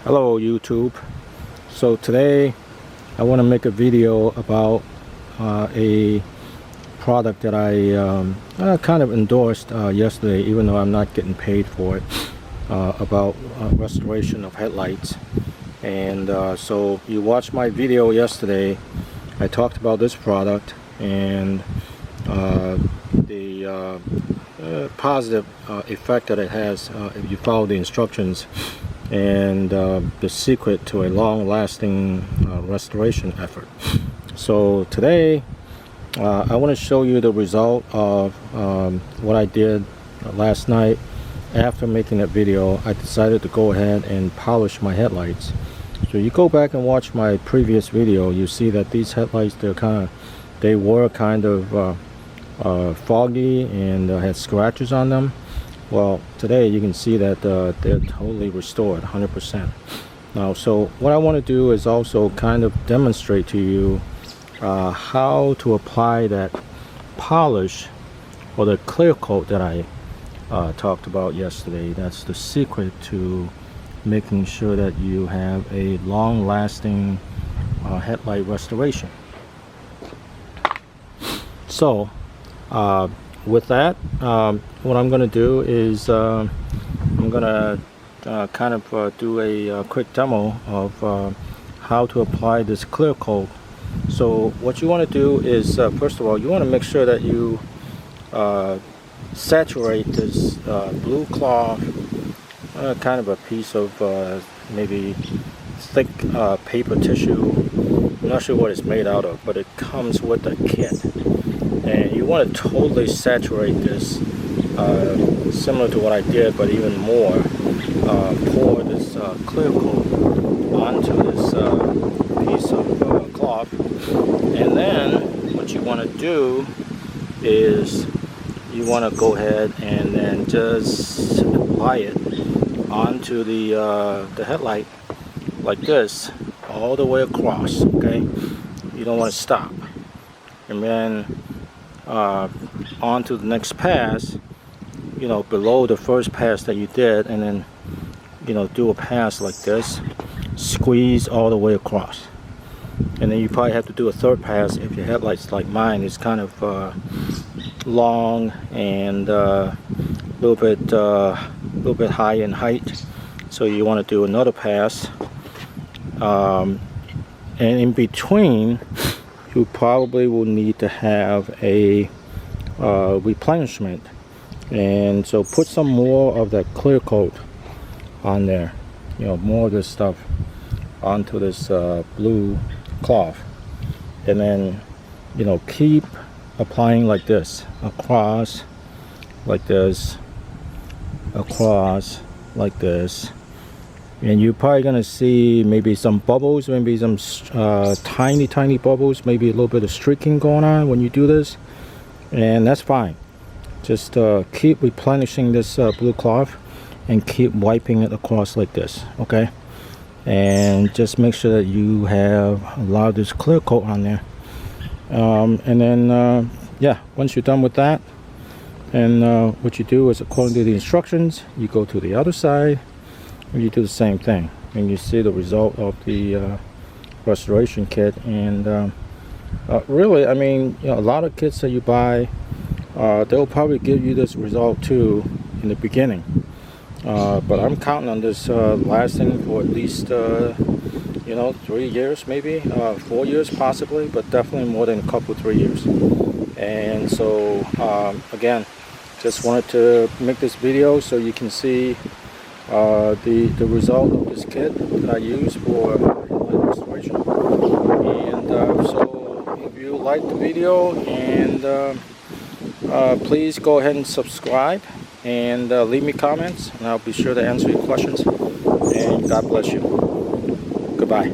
Hello YouTube. So today I want to make a video about a product that I kind of endorsed yesterday, even though I'm not getting paid for it, about restoration of headlights. And so you watched my video yesterday. I talked about this product and the positive effect that it has if you follow the instructions, and the secret to a long-lasting restoration effort. So today I want to show you the result of what I did last night. After making that video, I decided to go ahead and polish my headlights. So you go back and watch my previous video, you see that these headlights, they were kind of foggy and had scratches on them. Well, today you can see that they're totally restored, 100%. Now, so what I want to do is also kind of demonstrate to you how to apply that polish or the clear coat that I talked about yesterday. That's the secret to making sure that you have a long-lasting headlight restoration. So with that, what I'm going to do is I'm going to kind of do a quick demo of how to apply this clear coat. So what you want to do is, first of all, you want to make sure that you saturate this blue cloth, kind of a piece of maybe thick paper tissue. I'm not sure what it's made out of, but it comes with a kit. And you want to totally saturate this, similar to what I did, but even more. Pour this clear coat onto this piece of cloth, and then what you want to do is you want to go ahead and then just apply it onto the headlight like this, all the way across. Okay, you don't want to stop, and then on to the next pass, you know, below the first pass that you did, and then, you know, do a pass like this, squeeze all the way across, and then you probably have to do a third pass if your headlights, like mine, is kind of long and a little bit high in height, so you want to do another pass, and in between you probably will need to have a replenishment, and so put some more of that clear coat on there, you know, more of this stuff onto this blue cloth, and then, you know, keep applying like this, across like this, across like this. And you're probably going to see maybe some bubbles, maybe some tiny bubbles, maybe a little bit of streaking going on when you do this. And that's fine. Just keep replenishing this blue cloth and keep wiping it across like this, okay? And just make sure that you have a lot of this clear coat on there. And then, yeah, once you're done with that, and what you do is, according to the instructions, you go to the other side, you do the same thing, and you see the result of the restoration kit. And really, I mean, you know, a lot of kits that you buy, they'll probably give you this result too in the beginning, but I'm counting on this lasting for at least you know, 3 years, maybe 4 years possibly, but definitely more than a couple, 3 years. And so again, just wanted to make this video so you can see the result of this kit that I use for headlight restoration. And so if you liked the video, and please go ahead and subscribe and leave me comments, and I'll be sure to answer your questions. And God bless you. Goodbye.